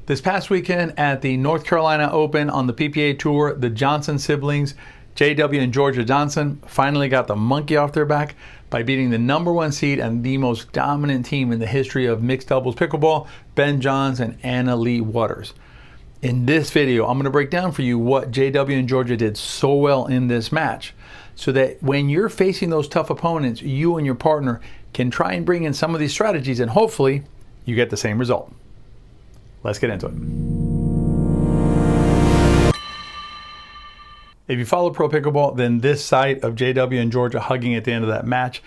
This past weekend at the North Carolina Open on the PPA Tour, the Johnson siblings, JW and Jorja Johnson, finally got the monkey off their back by beating the #1 seed and the most dominant team in the history of mixed doubles pickleball, Ben Johns and Leigh Waters. In this video, I'm going to break down for you what JW and Jorja did so well in this match, so that when you're facing those tough opponents, you and your partner can try and bring in some of these strategies and hopefully you get the same result. Let's get into it. If you follow pro pickleball, then this sight of JW and Jorja hugging at the end of that match,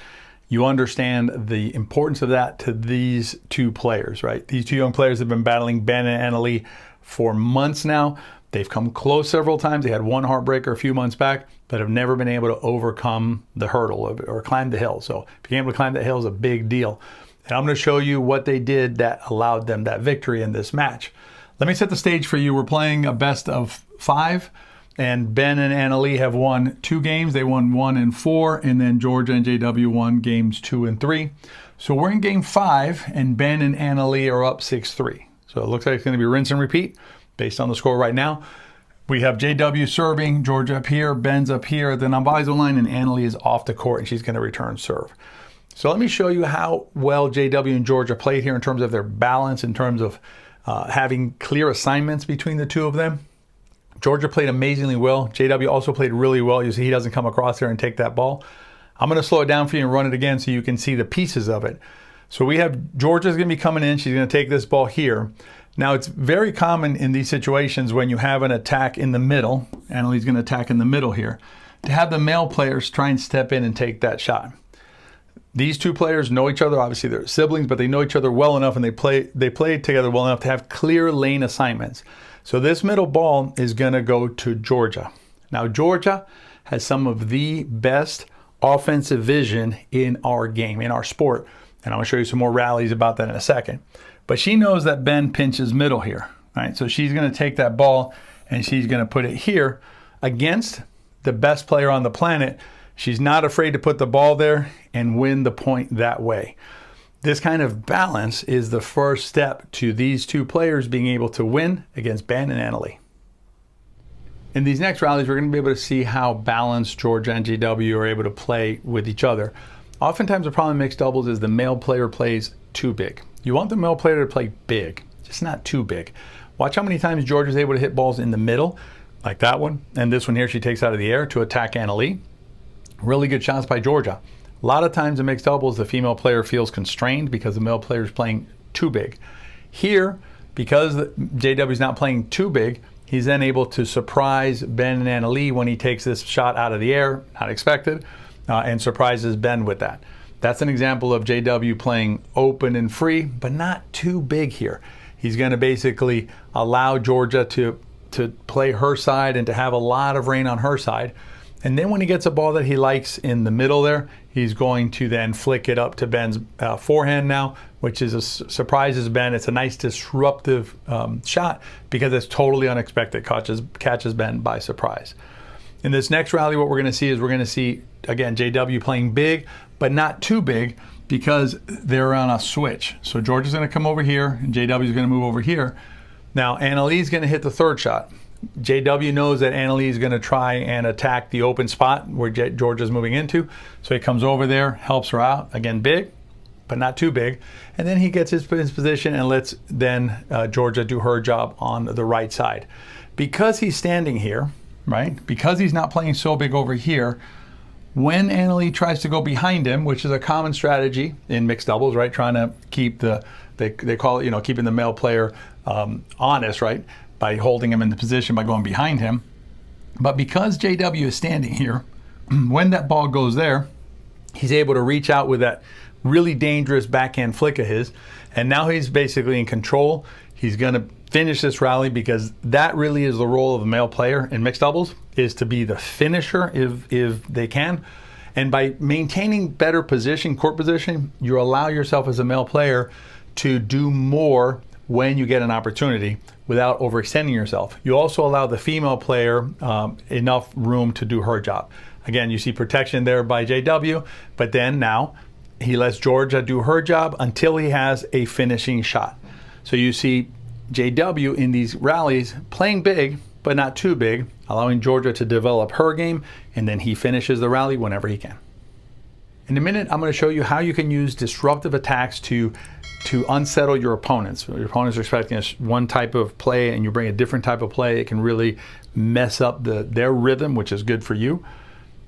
you understand the importance of that to these two players, right? These two young players have been battling Ben and Leigh for months now. They've come close several times. They had one heartbreaker a few months back, but have never been able to overcome the hurdle or climb the hill. So being able to climb that hill is a big deal. And I'm going to show you what they did that allowed them that victory in this match. Let me set the stage for you. We're playing a best of 5, and Ben and Leigh have won 2 games. They won 1 and 4, and then Jorja and JW won games 2 and 3. So we're in game 5, and Ben and Leigh are up 6-3. So it looks like it's going to be rinse and repeat based on the score right now. We have JW serving, Jorja up here, Ben's up here, then on Bai's line, and Leigh is off the court, and she's going to return serve. So let me show you how well JW and Jorja played here in terms of their balance, in terms of having clear assignments between the two of them. Jorja played amazingly well. JW also played really well. You see he doesn't come across there and take that ball. I'm going to slow it down for you and run it again so you can see the pieces of it. So we have Jorja's going to be coming in. She's going to take this ball here. Now it's very common in these situations when you have an attack in the middle, Lee's going to attack in the middle here, to have the male players try and step in and take that shot. These two players know each other. Obviously they're siblings, but they know each other well enough and they play together well enough to have clear lane assignments. So this middle ball is going to go to Jorja. Now Jorja has some of the best offensive vision in our game, in our sport. And I'm going to show you some more rallies about that in a second. But she knows that Ben pinches middle here, right? So she's going to take that ball and she's going to put it here against the best player on the planet. She's not afraid to put the ball there and win the point that way. This kind of balance is the first step to these two players being able to win against Ben and Leigh. In these next rallies, we're going to be able to see how balanced Jorja and JW are able to play with each other. Oftentimes the problem in mixed doubles is the male player plays too big. You want the male player to play big, just not too big. Watch how many times Jorja is able to hit balls in the middle, like that one, and this one here she takes out of the air to attack Leigh. Really good shots by Jorja. A lot of times in mixed doubles, the female player feels constrained because the male player is playing too big. Here, because JW is not playing too big, he's then able to surprise Ben and Leigh when he takes this shot out of the air, not expected, and surprises Ben with that. That's an example of JW playing open and free, but not too big here. He's going to basically allow Jorja to play her side and to have a lot of rain on her side. And then when he gets a ball that he likes in the middle there, he's going to then flick it up to Ben's forehand now, which is surprises Ben. It's a nice disruptive shot because it's totally unexpected, catches Ben by surprise. In this next rally, what we're going to see is again, JW playing big, but not too big because they're on a switch. So Jorja's going to come over here and JW is going to move over here. Now Lee's going to hit the third shot. JW knows that Leigh is going to try and attack the open spot where Jorja's moving into. So he comes over there, helps her out. Again, big, but not too big. And then he gets his position and lets then Jorja do her job on the right side. Because he's standing here, right? Because he's not playing so big over here, when Leigh tries to go behind him, which is a common strategy in mixed doubles, right? Trying to keep they call it, keeping the male player honest, right? By holding him in the position by going behind him. But because JW is standing here, when that ball goes there, he's able to reach out with that really dangerous backhand flick of his. And now he's basically in control. He's going to finish this rally because that really is the role of a male player in mixed doubles, is to be the finisher if they can. And by maintaining better court position, you allow yourself as a male player to do more when you get an opportunity without overextending yourself. You also allow the female player enough room to do her job. Again, you see protection there by JW, but then now he lets Jorja do her job until he has a finishing shot. So you see JW in these rallies playing big, but not too big, allowing Jorja to develop her game, and then he finishes the rally whenever he can. In a minute, I'm going to show you how you can use disruptive attacks to unsettle your opponents. Your opponents are expecting one type of play and you bring a different type of play. It can really mess up their rhythm, which is good for you.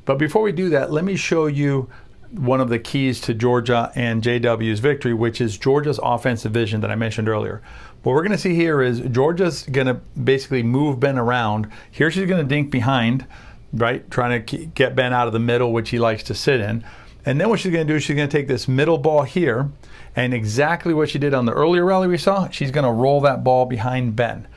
But before we do that, let me show you one of the keys to Jorja and JW's victory, which is Jorja's offensive vision that I mentioned earlier. What we're going to see here is Jorja's going to basically move Ben around. Here she's going to dink behind, right, trying to get Ben out of the middle, which he likes to sit in. And then what she's going to do is she's going to take this middle ball here, and exactly what she did on the earlier rally we saw, she's going to roll that ball behind Ben.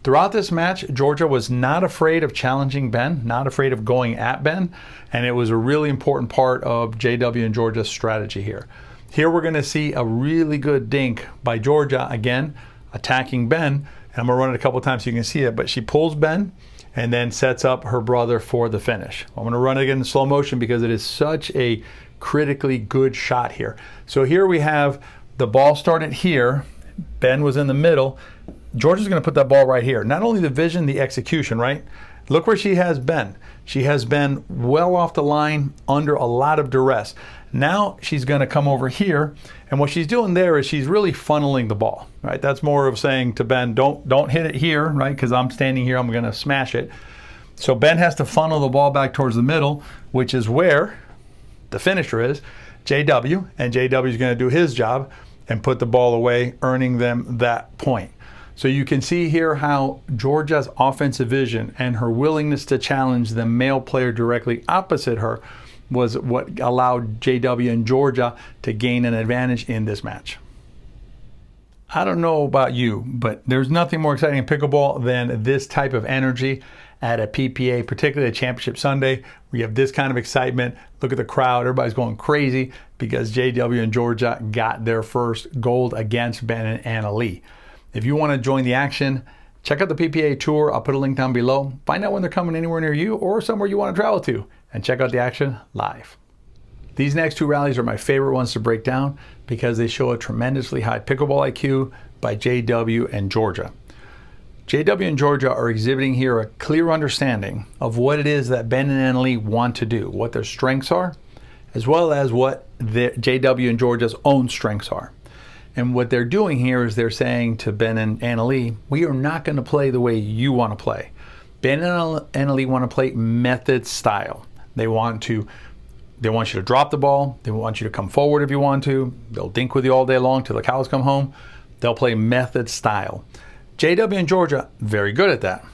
Throughout this match, Jorja was not afraid of challenging Ben, not afraid of going at Ben, and it was a really important part of JW and Jorja's strategy here. Here we're going to see a really good dink by Jorja, again, attacking Ben, and I'm going to run it a couple times so you can see it, but she pulls Ben and then sets up her brother for the finish. I'm going to run it again in slow motion because it is such a critically good shot here. So here we have the ball started here. Ben was in the middle. Jorja's going to put that ball right here. Not only the vision, the execution, right? Look where she has Ben. She has Ben well off the line under a lot of duress. Now she's going to come over here, and what she's doing there is she's really funneling the ball, right? That's more of saying to Ben, don't hit it here, right? Because I'm standing here, I'm going to smash it. So Ben has to funnel the ball back towards the middle, which is where the finisher is, JW, and JW is going to do his job and put the ball away, earning them that point. So you can see here how Jorja's offensive vision and her willingness to challenge the male player directly opposite her was what allowed JW and Jorja to gain an advantage in this match. I don't know about you, but there's nothing more exciting in pickleball than this type of energy at a PPA, particularly a Championship Sunday, where you have this kind of excitement. Look at the crowd, everybody's going crazy because JW and Jorja got their first gold against Ben and Anna Leigh. If you want to join the action, check out the PPA Tour. I'll put a link down below. Find out when they're coming anywhere near you or somewhere you want to travel to, and check out the action live. These next two rallies are my favorite ones to break down because they show a tremendously high pickleball IQ by JW and Jorja. JW and Jorja are exhibiting here a clear understanding of what it is that Ben and Anna Leigh want to do, what their strengths are, as well as what JW and Jorja's own strengths are. And what they're doing here is they're saying to Ben and Anna Leigh, we are not going to play the way you want to play. Ben and Anna Leigh want to play method style. They want you to drop the ball. They want you to come forward if you want to. They'll dink with you all day long till the cows come home. They'll play method style. JW and Jorja, very good at that,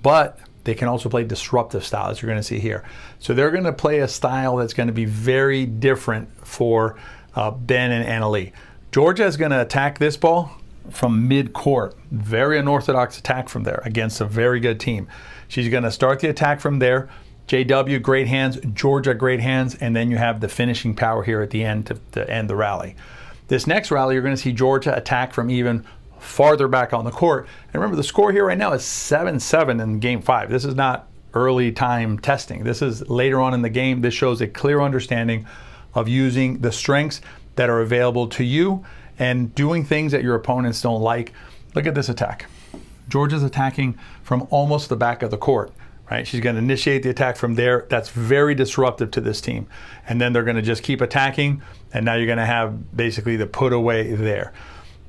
but they can also play disruptive style, as you're going to see here. So they're going to play a style that's going to be very different for Ben and Anna Leigh. Jorja is going to attack this ball from mid-court. Very unorthodox attack from there against a very good team. She's going to start the attack from there. JW, great hands. Jorja, great hands. And then you have the finishing power here at the end to end the rally. This next rally, you're going to see Jorja attack from even farther back on the court. And remember, the score here right now is 7-7 in game 5. This is not early time testing. This is later on in the game. This shows a clear understanding of using the strengths that are available to you and doing things that your opponents don't like. Look at this attack. Jorja's attacking from almost the back of the court, right? She's going to initiate the attack from there. That's very disruptive to this team. And then they're going to just keep attacking, and now you're going to have basically the put away there.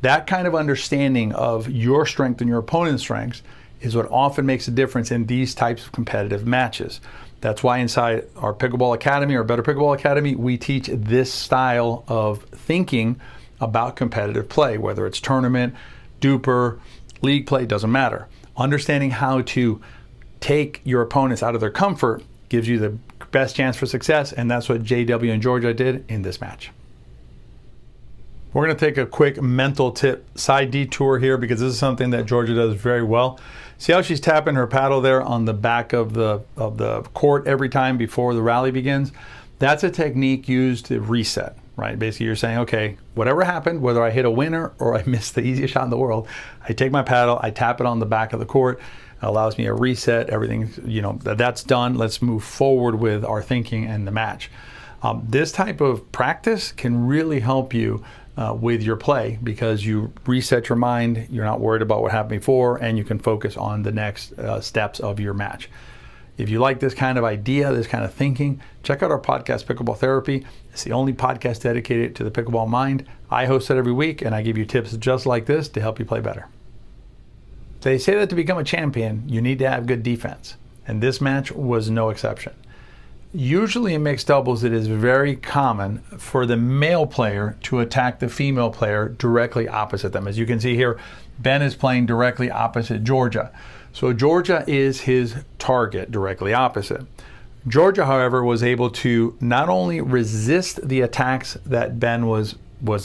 That kind of understanding of your strength and your opponent's strengths is what often makes a difference in these types of competitive matches. That's why inside our Pickleball Academy, or Better Pickleball Academy, we teach this style of thinking about competitive play, whether it's tournament, duper, league play, doesn't matter. Understanding how to take your opponents out of their comfort gives you the best chance for success, and that's what JW and Jorja did in this match. We're going to take a quick mental tip side detour here because this is something that Jorja does very well. See how she's tapping her paddle there on the back of the court every time before the rally begins? That's a technique used to reset, right? Basically, you're saying, okay, whatever happened, whether I hit a winner or I missed the easiest shot in the world, I take my paddle, I tap it on the back of the court. It allows me a reset. Everything, that's done. Let's move forward with our thinking and the match. This type of practice can really help you with your play, because you reset your mind, you're not worried about what happened before, and you can focus on the next steps of your match. If you like this kind of idea, this kind of thinking, check out our podcast, Pickleball Therapy. It's the only podcast dedicated to the pickleball mind. I host it every week, and I give you tips just like this to help you play better. They say that to become a champion, you need to have good defense, and this match was no exception. Usually in mixed doubles, it is very common for the male player to attack the female player directly opposite them. As you can see here, Ben is playing directly opposite Jorja. So Jorja is his target directly opposite. Jorja, however, was able to not only resist the attacks that Ben was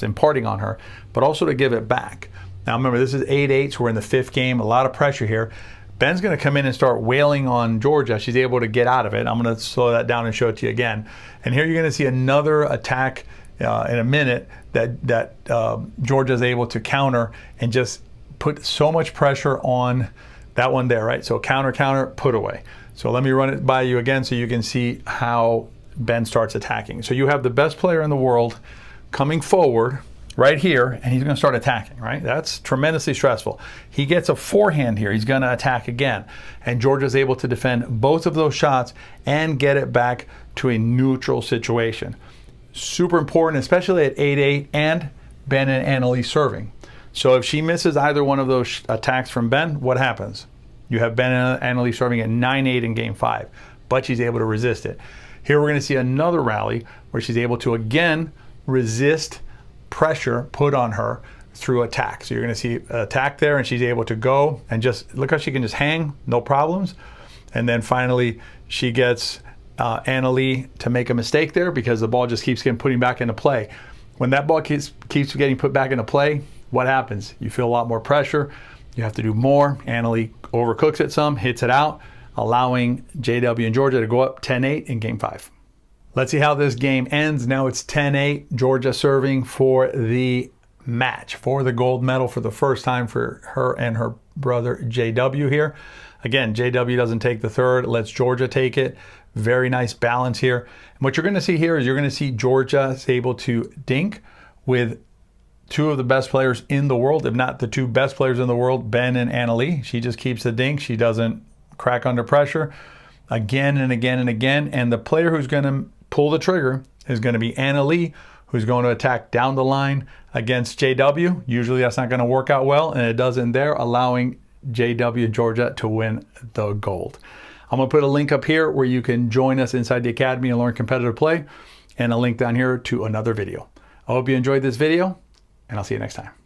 imparting on her, but also to give it back. Now remember, this is 8-8, so we're in the 5th game, a lot of pressure here. Ben's going to come in and start wailing on Jorja. She's able to get out of it. I'm going to slow that down and show it to you again. And here you're going to see another attack in a minute that Jorja is able to counter and just put so much pressure on that one there, right? So counter, counter, put away. So let me run it by you again so you can see how Ben starts attacking. So you have the best player in the world coming forward right here, and he's going to start attacking, right? That's tremendously stressful. He gets a forehand here. He's going to attack again. And Jorja's able to defend both of those shots and get it back to a neutral situation. Super important, especially at 8-8 and Ben and Anna-Leigh serving. So if she misses either one of those attacks from Ben, what happens? You have Ben and Anna-Leigh serving at 9-8 in game 5, but she's able to resist it. Here we're going to see another rally where she's able to again resist pressure put on her through attack. So you're going to see attack there, and she's able to go and just look how she can just hang, no problems. And then finally she gets Anna-Leigh to make a mistake there because the ball just keeps getting putting back into play. When that ball keeps getting put back into play, what happens? You feel a lot more pressure. You have to do more. Anna-Leigh overcooks it some, hits it out, allowing JW and Jorja to go up 10-8 in game 5. Let's see how this game ends. Now it's 10-8. Jorja serving for the match, for the gold medal for the first time for her and her brother JW here. Again, JW doesn't take the third, lets Jorja take it. Very nice balance here. And what you're going to see here is you're going to see Jorja is able to dink with two of the best players in the world, if not the two best players in the world, Ben and Anna-Leigh. She just keeps the dink. She doesn't crack under pressure again and again and again. And the player who's going to pull the trigger is going to be Anna-Leigh, who's going to attack down the line against JW. Usually that's not going to work out well, and it doesn't there, allowing JW Jorja to win the gold. I'm going to put a link up here where you can join us inside the Academy and learn competitive play, and a link down here to another video. I hope you enjoyed this video, and I'll see you next time.